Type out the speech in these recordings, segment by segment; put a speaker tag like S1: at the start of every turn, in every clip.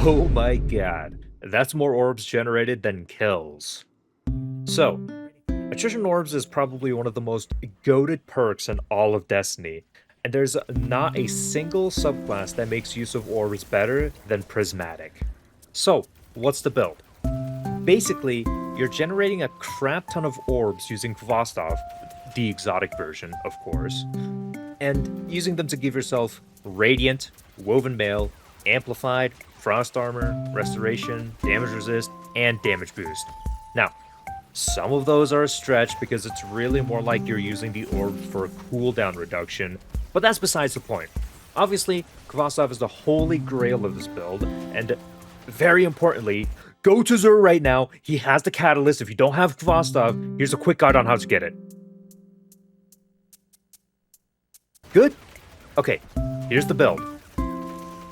S1: Oh my god, that's more orbs generated than kills. So, attrition orbs is probably one of the most goated perks in all of Destiny, and there's not a single subclass that makes use of orbs better than Prismatic. So, what's the build? Basically, you're generating a crap ton of orbs using Khvostov, the exotic version, of course, and using them to give yourself Radiant, Woven Mail, Amplified, Frost Armor, Restoration, Damage Resist, and Damage Boost. Now, some of those are a stretch because it's really more like you're using the orb for a cooldown reduction, but that's besides the point. Obviously, Khvostov is the holy grail of this build, and very importantly, go to Zur right now. He has the catalyst. If you don't have Khvostov, here's a quick guide on how to get it. Good? Okay, here's the build.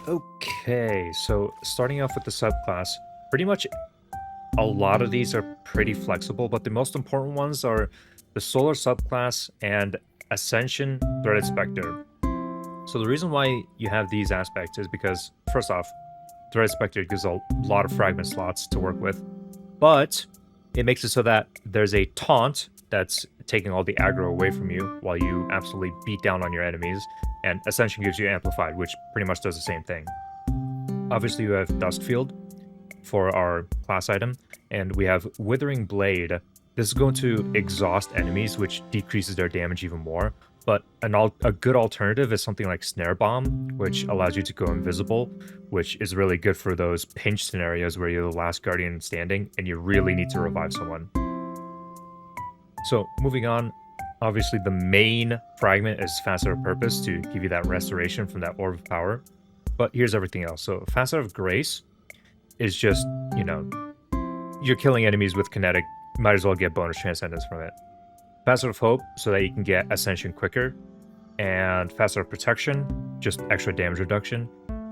S1: Okay, so starting off with the subclass, pretty much a lot of these are pretty flexible, but the most important ones are the Solar subclass and Ascension Threaded Spectre. So the reason why you have these aspects is because, first off, Threaded Spectre gives a lot of fragment slots to work with, but it makes it so that there's a taunt that's taking all the aggro away from you while you absolutely beat down on your enemies, and Ascension gives you Amplified, which pretty much does the same thing. Obviously, you have Duskfield for our class item, and we have Withering Blade. This is going to exhaust enemies, which decreases their damage even more, but a good alternative is something like Snare Bomb, which allows you to go invisible, which is really good for those pinch scenarios where you're the last Guardian standing and you really need to revive someone. So, moving on, obviously the main fragment is Facet of Purpose to give you that restoration from that Orb of Power, but here's everything else. So, Facet of Grace is just, you know, you're killing enemies with kinetic, might as well get bonus transcendence from it. Facet of Hope, so that you can get Ascension quicker, and Facet of Protection, just extra damage reduction,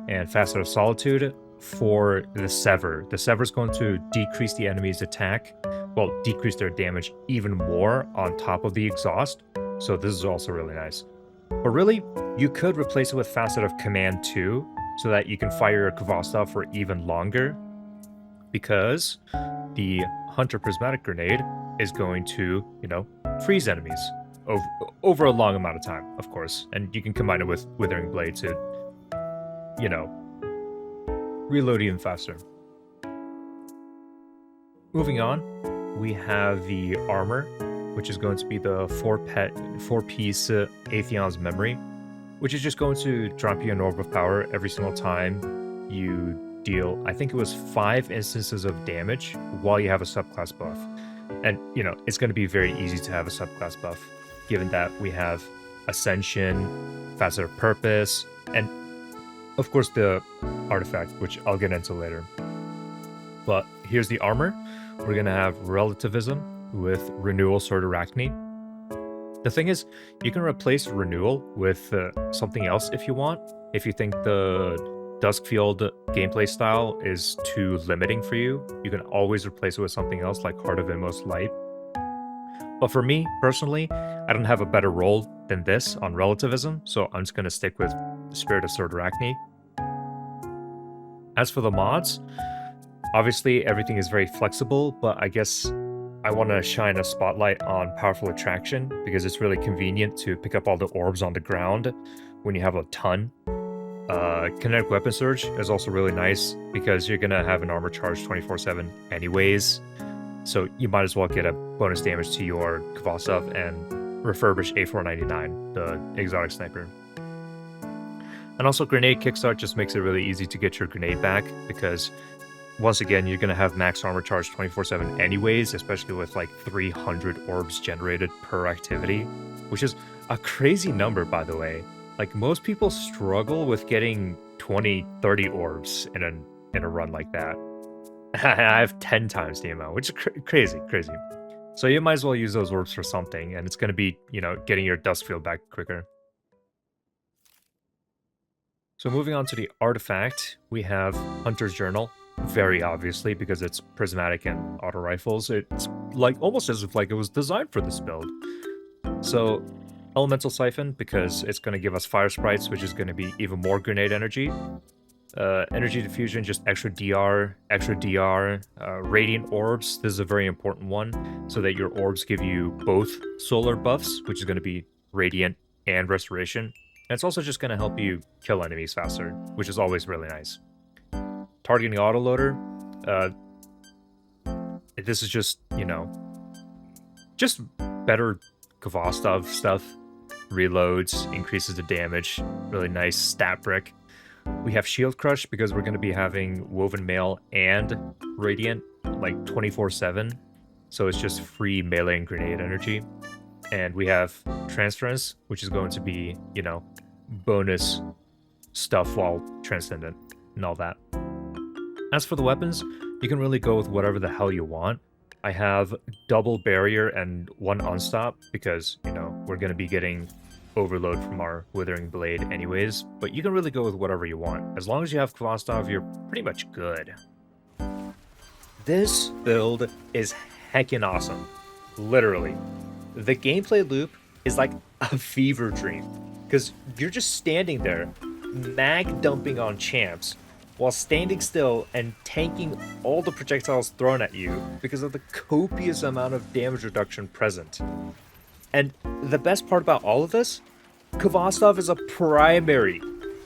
S1: and Facet of Solitude for the Sever. The Sever is going to decrease the enemy's attack, well, decrease their damage even more on top of the exhaust, so this is also really nice. But really, you could replace it with Facet of Command too, so that you can fire your Khvostov for even longer, because the Hunter Prismatic Grenade is going to, you know, freeze enemies over a long amount of time, of course, and you can combine it with Withering Blade to, you know, reload even faster. Moving on, we have the armor, which is going to be the four-piece Atheon's Memory, which is just going to drop you an Orb of Power every single time you deal, I think it was 5 instances of damage while you have a subclass buff. And, you know, it's going to be very easy to have a subclass buff, given that we have Ascension, Facet of Purpose, and, of course, the artifact, which I'll get into later. But here's the armor. We're going to have Relativism with Renewal Sword Arachne. The thing is, you can replace Renewal with something else if you want. If you think the Duskfield gameplay style is too limiting for you, you can always replace it with something else like Heart of Inmost Light. But for me, personally, I don't have a better role than this on Relativism, so I'm just going to stick with Spirit of Sword Arachne. As for the mods, obviously everything is very flexible, but I guess I want to shine a spotlight on Powerful Attraction, because it's really convenient to pick up all the orbs on the ground when you have a ton. Kinetic Weapon Surge is also really nice because you're going to have an armor charge 24/7 anyways, so you might as well get a bonus damage to your Khvostov and refurbish A499, the exotic sniper. And also Grenade Kickstart just makes it really easy to get your grenade back, because once again, you're going to have max armor charge 24/7 anyways, especially with like 300 orbs generated per activity, which is a crazy number, by the way. Like, most people struggle with getting 20, 30 orbs in a run like that. I have 10 times the amount, which is crazy. So you might as well use those orbs for something, and it's going to be, you know, getting your Duskfield back quicker. So moving on to the artifact, we have Hunter's Journal. Very obviously, because it's prismatic and auto rifles. It's like almost as if like it was designed for this build. So Elemental Siphon, because it's going to give us fire sprites, which is going to be even more grenade energy. Energy diffusion, just extra DR, radiant orbs. This is a very important one, so that your orbs give you both solar buffs, which is going to be radiant and restoration. And it's also just going to help you kill enemies faster, which is always really nice. Targeting autoloader. This is just, you know, just better Khvostov stuff. Reloads, increases the damage. Really nice stat brick. We have Shield Crush because we're going to be having Woven Mail and Radiant like 24/7. So it's just free melee and grenade energy. And we have Transference, which is going to be, you know, bonus stuff while Transcendent and all that. As for the weapons, you can really go with whatever the hell you want. I have double barrier and one unstop because, you know, we're going to be getting overload from our Withering Blade anyways, but you can really go with whatever you want. As long as you have Khvostov, you're pretty much good. This build is heckin' awesome. Literally. The gameplay loop is like a fever dream, because you're just standing there, mag dumping on champs, while standing still and tanking all the projectiles thrown at you because of the copious amount of damage reduction present. And the best part about all of this, Khvostov is a primary,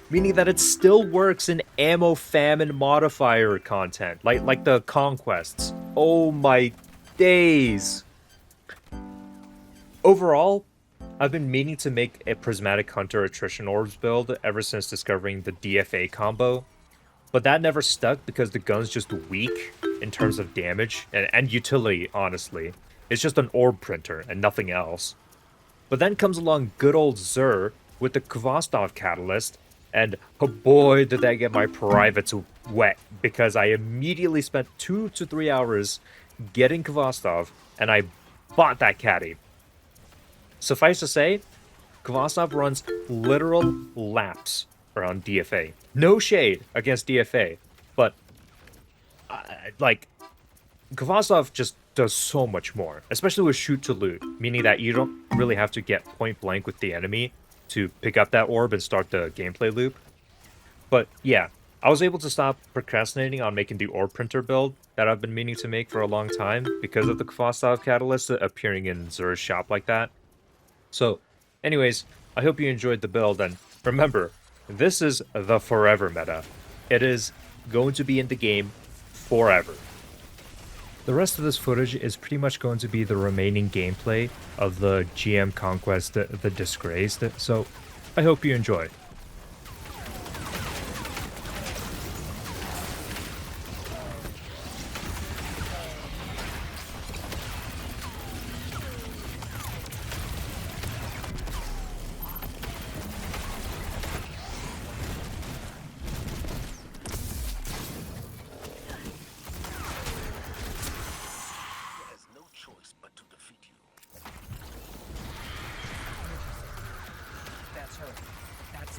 S1: meaning that it still works in ammo famine modifier content, like the conquests. Oh my days! Overall, I've been meaning to make a Prismatic Hunter Attrition Orbs build ever since discovering the DFA combo, but that never stuck because the gun's just weak in terms of damage and utility, honestly. It's just an orb printer and nothing else. But then comes along good old Zur with the Khvostov catalyst, and oh boy did that get my privates wet, because I immediately spent 2 to 3 hours getting Khvostov, and I bought that caddy. Suffice to say, Khvostov runs literal laps around DFA. No shade against DFA, but like Khvostov just does so much more, especially with shoot to loot, meaning that you don't really have to get point blank with the enemy to pick up that orb and start the gameplay loop. But yeah, I was able to stop procrastinating on making the orb printer build that I've been meaning to make for a long time because of the Khvostov catalyst appearing in Zur's shop like that. So, anyways, I hope you enjoyed the build, and remember, this is the forever meta. It is going to be in the game forever. The rest of this footage is pretty much going to be the remaining gameplay of the GM Conquest, the Disgraced, so I hope you enjoy.
S2: That's her. That's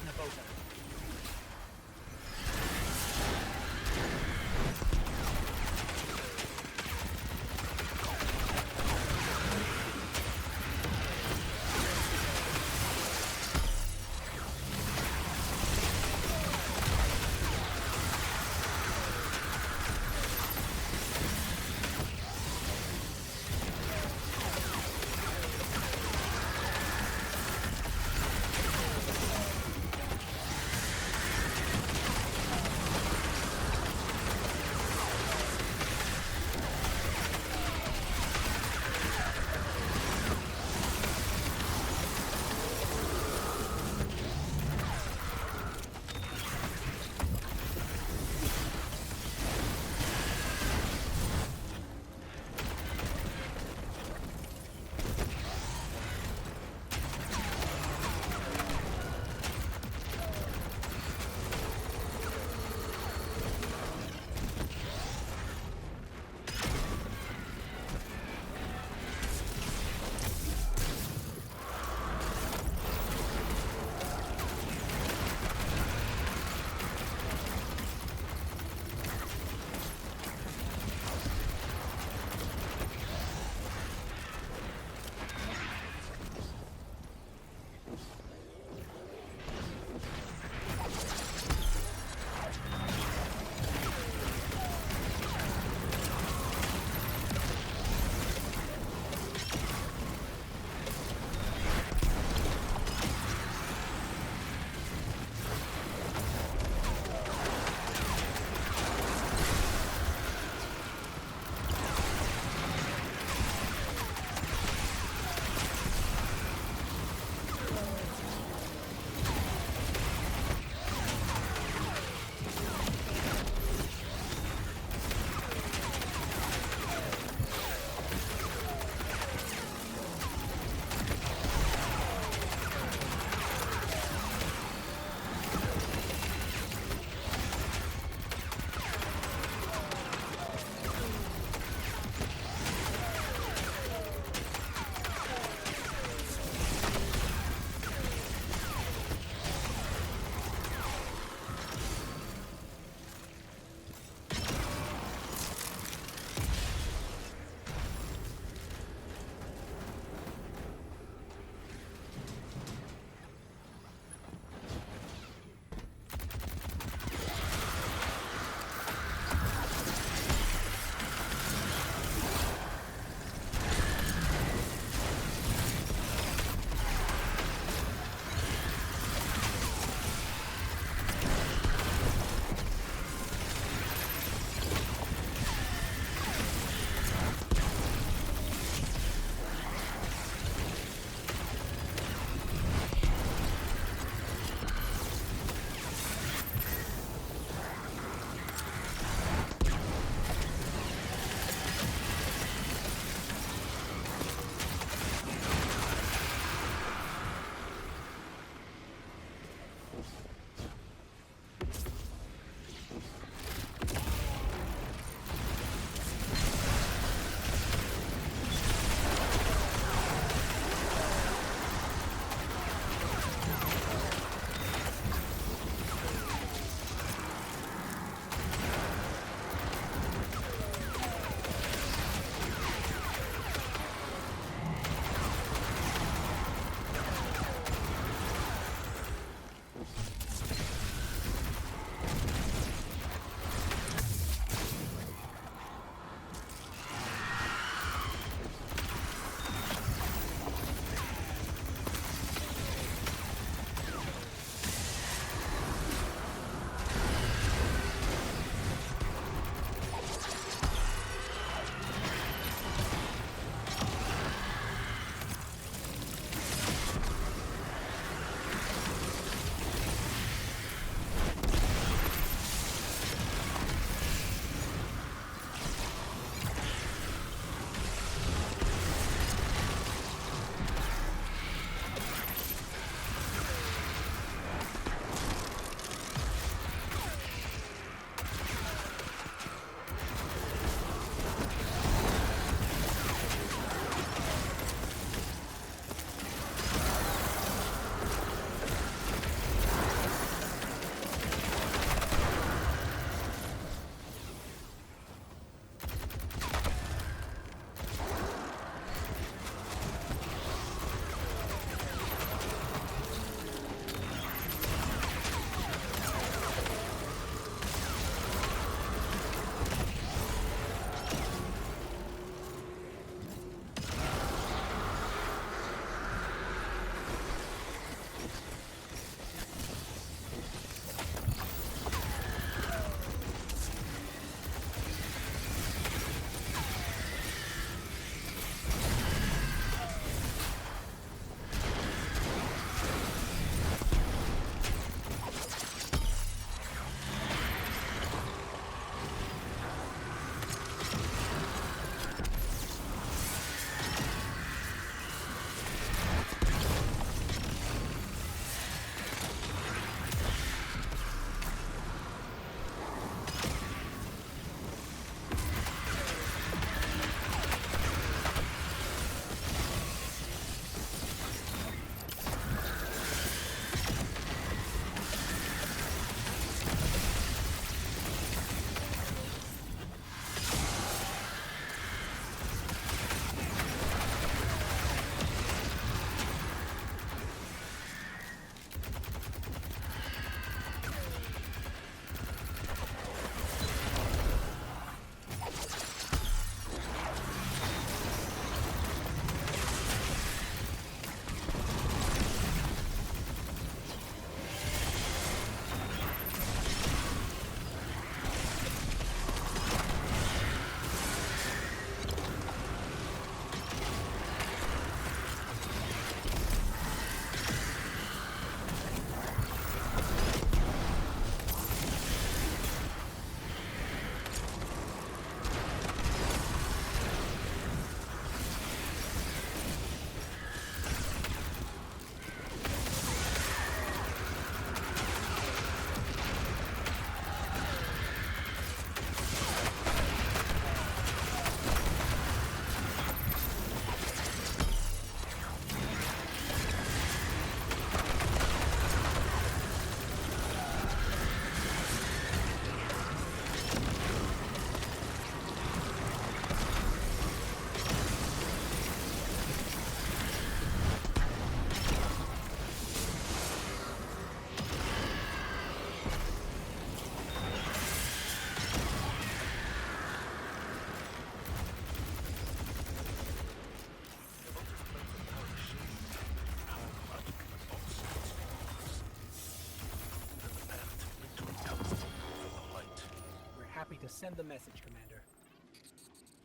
S2: send the message, Commander.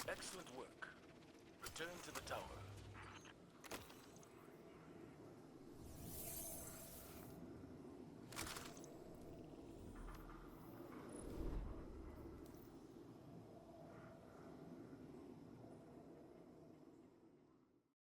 S3: Excellent work. Return to the tower.